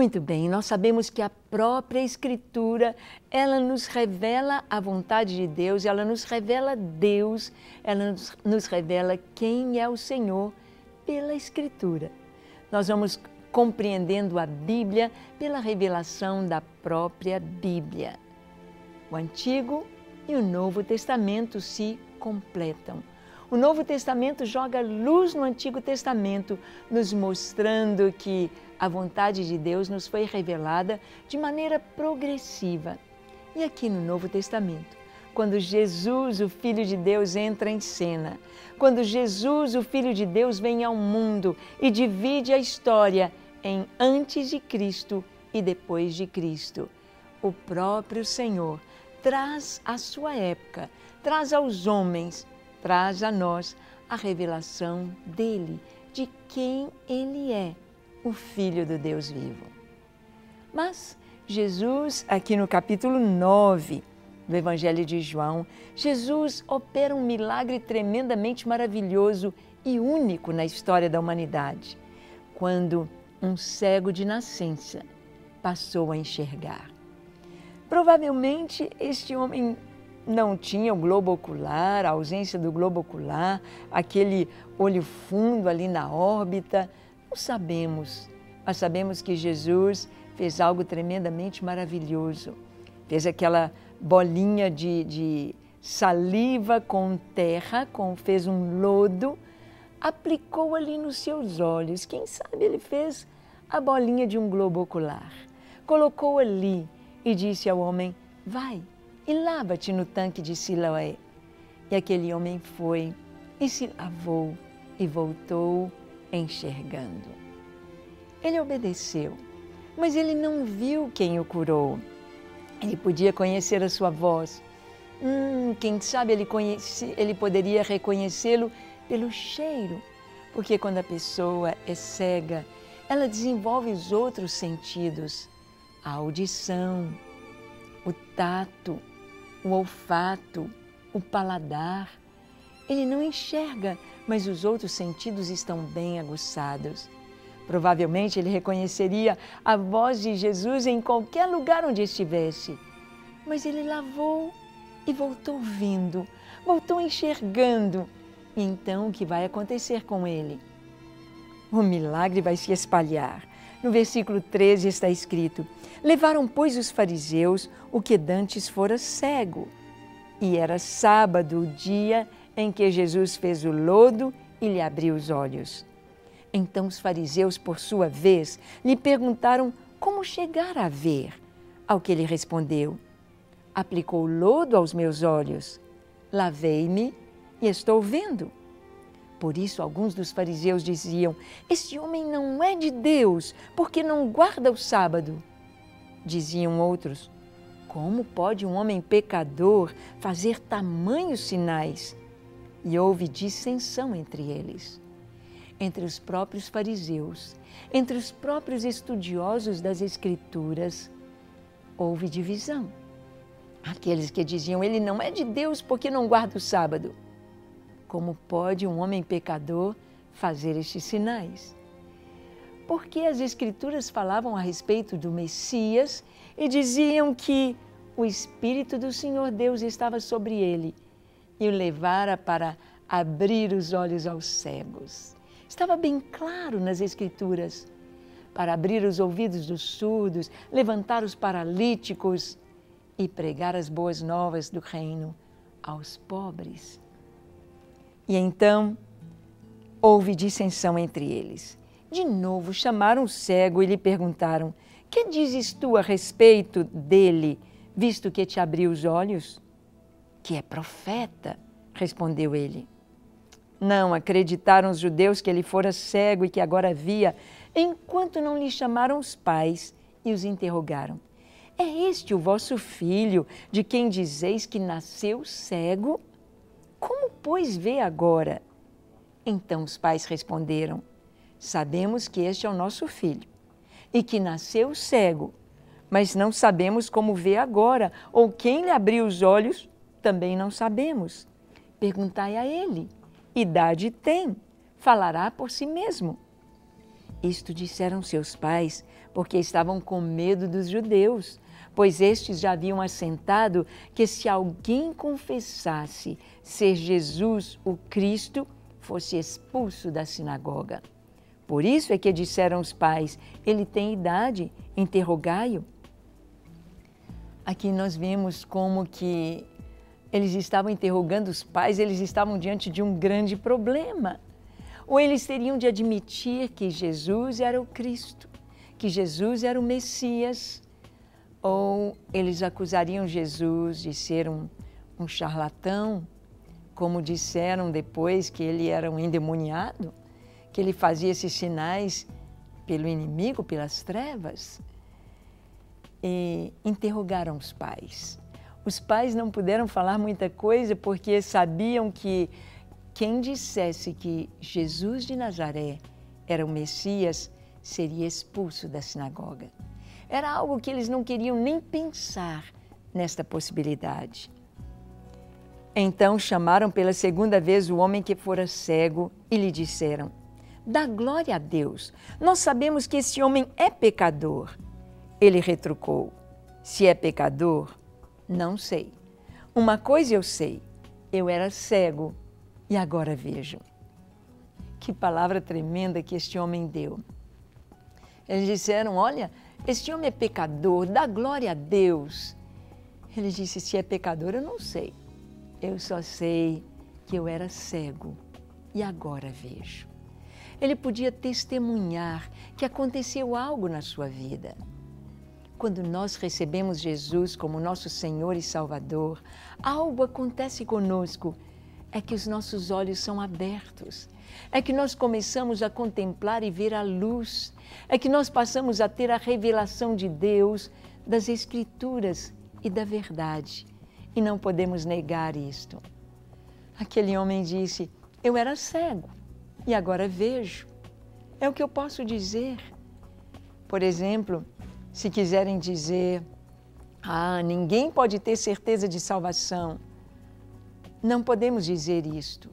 Muito bem, nós sabemos que a própria Escritura, ela nos revela a vontade de Deus, ela nos revela Deus, ela nos revela quem é o Senhor pela Escritura. Nós vamos compreendendo a Bíblia pela revelação da própria Bíblia. O Antigo e o Novo Testamento se completam. O Novo Testamento joga luz no Antigo Testamento, nos mostrando que a vontade de Deus nos foi revelada de maneira progressiva. E aqui no Novo Testamento, quando Jesus, o Filho de Deus, entra em cena, quando Jesus, o Filho de Deus, vem ao mundo e divide a história em antes de Cristo e depois de Cristo, o próprio Senhor traz à sua época, traz aos homens, traz a nós a revelação dele, de quem ele é, o Filho do Deus vivo. Mas Jesus, aqui no capítulo 9 do Evangelho de João, Jesus opera um milagre tremendamente maravilhoso e único na história da humanidade, quando um cego de nascença passou a enxergar. Provavelmente este homem não tinha o globo ocular, a ausência do globo ocular, aquele olho fundo ali na órbita. Não sabemos, mas sabemos que Jesus fez algo tremendamente maravilhoso. Fez aquela bolinha de saliva com terra, fez um lodo, aplicou ali nos seus olhos. Quem sabe ele fez a bolinha de um globo ocular. Colocou ali e disse ao homem, vai e lava-te no tanque de Siloé. E aquele homem foi e se lavou e voltou enxergando. Ele obedeceu, mas ele não viu quem o curou. Ele podia conhecer a sua voz. Quem sabe ele poderia reconhecê-lo pelo cheiro, porque quando a pessoa é cega, ela desenvolve os outros sentidos, a audição, o tato, o olfato, o paladar. Ele não enxerga, mas os outros sentidos estão bem aguçados. Provavelmente ele reconheceria a voz de Jesus em qualquer lugar onde estivesse. Mas ele lavou e voltou vindo, voltou enxergando. E então o que vai acontecer com ele? O milagre vai se espalhar. No versículo 13 está escrito, levaram, pois, os fariseus o que dantes fora cego. E era sábado, o dia em que Jesus fez o lodo e lhe abriu os olhos. Então os fariseus, por sua vez, lhe perguntaram como chegar a ver. Ao que ele respondeu, aplicou lodo aos meus olhos, lavei-me e estou vendo. Por isso, alguns dos fariseus diziam, este homem não é de Deus, porque não guarda o sábado. Diziam outros, como pode um homem pecador fazer tamanhos sinais? E houve dissensão entre eles. Entre os próprios fariseus, entre os próprios estudiosos das Escrituras, houve divisão. Aqueles que diziam, ele não é de Deus porque não guarda o sábado. Como pode um homem pecador fazer estes sinais? Porque as Escrituras falavam a respeito do Messias e diziam que o Espírito do Senhor Deus estava sobre ele e o levara para abrir os olhos aos cegos. Estava bem claro nas Escrituras, para abrir os ouvidos dos surdos, levantar os paralíticos e pregar as boas novas do reino aos pobres. E então houve dissensão entre eles. De novo chamaram o cego e lhe perguntaram, que dizes tu a respeito dele, visto que te abriu os olhos? Que é profeta, respondeu ele. Não acreditaram os judeus que ele fora cego e que agora via, enquanto não lhe chamaram os pais e os interrogaram. É este o vosso filho, de quem dizeis que nasceu cego? Como, pois, vê agora? Então os pais responderam, sabemos que este é o nosso filho e que nasceu cego, mas não sabemos como vê agora, ou quem lhe abriu os olhos, também não sabemos. Perguntai a ele. Idade tem, falará por si mesmo. Isto disseram seus pais, porque estavam com medo dos judeus, pois estes já haviam assentado que se alguém confessasse ser Jesus o Cristo, fosse expulso da sinagoga. Por isso é que disseram os pais: ele tem idade, interrogai-o. Aqui nós vemos como que eles estavam interrogando os pais, eles estavam diante de um grande problema. Ou eles teriam de admitir que Jesus era o Cristo, que Jesus era o Messias, ou eles acusariam Jesus de ser um charlatão, como disseram depois que ele era um endemoniado, que ele fazia esses sinais pelo inimigo, pelas trevas. E interrogaram os pais. Os pais não puderam falar muita coisa porque sabiam que quem dissesse que Jesus de Nazaré era o Messias seria expulso da sinagoga. Era algo que eles não queriam nem pensar nesta possibilidade. Então chamaram pela segunda vez o homem que fora cego e lhe disseram: dá glória a Deus, nós sabemos que esse homem é pecador. Ele retrucou: se é pecador, não sei. Uma coisa eu sei, eu era cego e agora vejo. Que palavra tremenda que este homem deu. Eles disseram: olha, este homem é pecador, dá glória a Deus. Ele disse: se é pecador, eu não sei. Eu só sei que eu era cego e agora vejo. Ele podia testemunhar que aconteceu algo na sua vida. Quando nós recebemos Jesus como nosso Senhor e Salvador, algo acontece conosco. É que os nossos olhos são abertos. É que nós começamos a contemplar e ver a luz. É que nós passamos a ter a revelação de Deus, das Escrituras e da verdade. E não podemos negar isto. Aquele homem disse: eu era cego e agora vejo. É o que eu posso dizer. Por exemplo, se quiserem dizer: ninguém pode ter certeza de salvação. Não podemos dizer isto.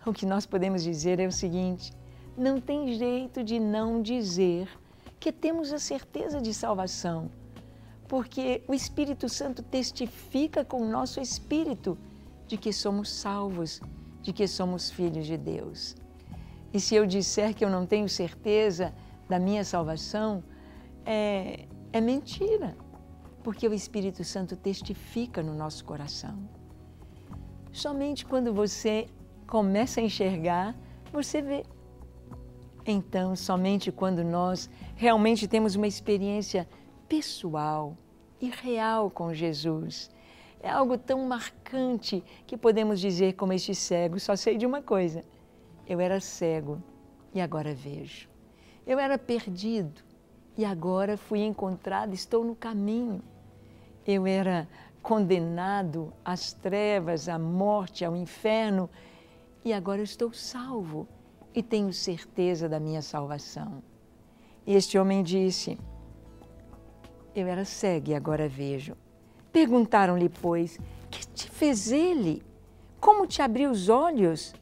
O que nós podemos dizer é o seguinte: não tem jeito de não dizer que temos a certeza de salvação, porque o Espírito Santo testifica com o nosso espírito de que somos salvos, de que somos filhos de Deus. E se eu disser que eu não tenho certeza da minha salvação, é mentira, porque o Espírito Santo testifica no nosso coração. Somente quando você começa a enxergar, você vê. Então, somente quando nós realmente temos uma experiência pessoal e real com Jesus, é algo tão marcante que podemos dizer como este cego: só sei de uma coisa, eu era cego e agora vejo. Eu era perdido e agora fui encontrado, estou no caminho. Eu era condenado às trevas, à morte, ao inferno, e agora eu estou salvo e tenho certeza da minha salvação. E este homem disse: eu era cego e agora vejo. Perguntaram-lhe, pois: que te fez ele? Como te abriu os olhos?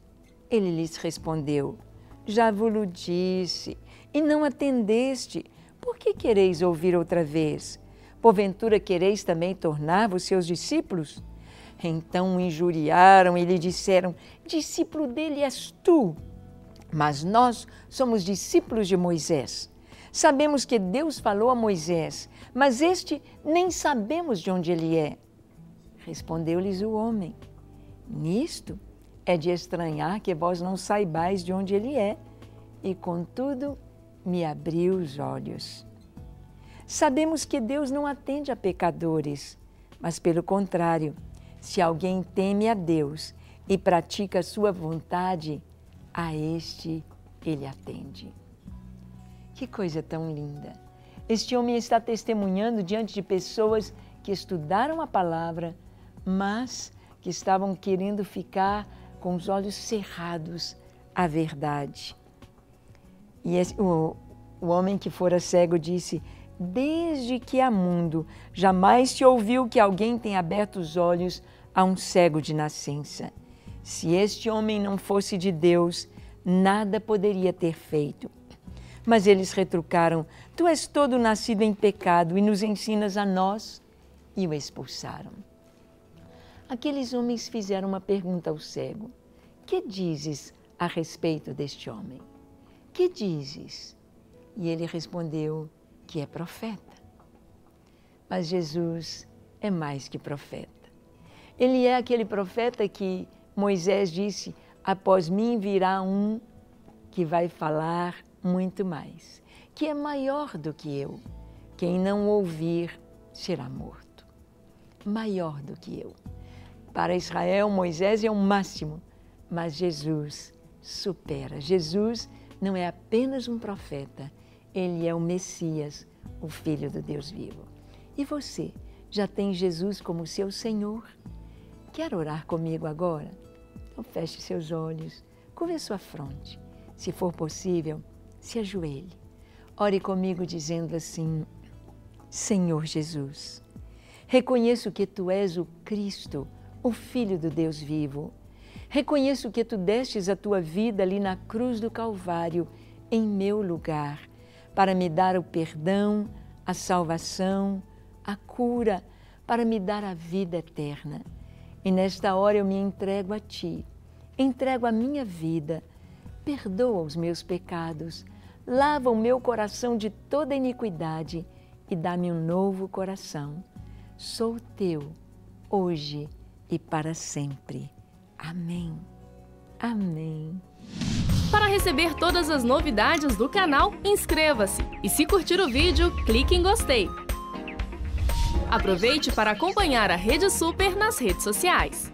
Ele lhes respondeu: já vos disse, e não atendeste. Por que quereis ouvir outra vez? Porventura quereis também tornar-vos seus discípulos? Então o injuriaram e lhe disseram: discípulo dele és tu, mas nós somos discípulos de Moisés. Sabemos que Deus falou a Moisés, mas este nem sabemos de onde ele é. Respondeu-lhes o homem: nisto é de estranhar que vós não saibais de onde ele é, e contudo me abriu os olhos. Sabemos que Deus não atende a pecadores, mas pelo contrário, se alguém teme a Deus e pratica a sua vontade, a este ele atende. Que coisa tão linda! Este homem está testemunhando diante de pessoas que estudaram a palavra, mas que estavam querendo ficar com os olhos cerrados à verdade. E o homem que fora cego disse: desde que há mundo, jamais se ouviu que alguém tenha aberto os olhos a um cego de nascença. Se este homem não fosse de Deus, nada poderia ter feito. Mas eles retrucaram: tu és todo nascido em pecado e nos ensinas a nós? E o expulsaram. Aqueles homens fizeram uma pergunta ao cego: que dizes a respeito deste homem? Que dizes? E ele respondeu que é profeta. Mas Jesus é mais que profeta. Ele é aquele profeta que Moisés disse: após mim virá um que vai falar muito mais, que é maior do que eu. Quem não ouvir será morto. Maior do que eu. Para Israel, Moisés é o máximo, mas Jesus supera. Jesus não é apenas um profeta, ele é o Messias, o Filho do Deus vivo. E você, já tem Jesus como seu Senhor? Quer orar comigo agora? Então feche seus olhos, curve a sua fronte. Se for possível, se ajoelhe. Ore comigo dizendo assim: Senhor Jesus, reconheço que Tu és o Cristo, o Filho do Deus vivo. Reconheço que Tu destes a Tua vida ali na cruz do Calvário, em meu lugar, para me dar o perdão, a salvação, a cura, para me dar a vida eterna. E nesta hora eu me entrego a Ti, entrego a minha vida, perdoa os meus pecados, lava o meu coração de toda iniquidade e dá-me um novo coração. Sou Teu, hoje e para sempre. Amém. Amém. Para receber todas as novidades do canal, inscreva-se e se curtir o vídeo, clique em gostei. Aproveite para acompanhar a Rede Super nas redes sociais.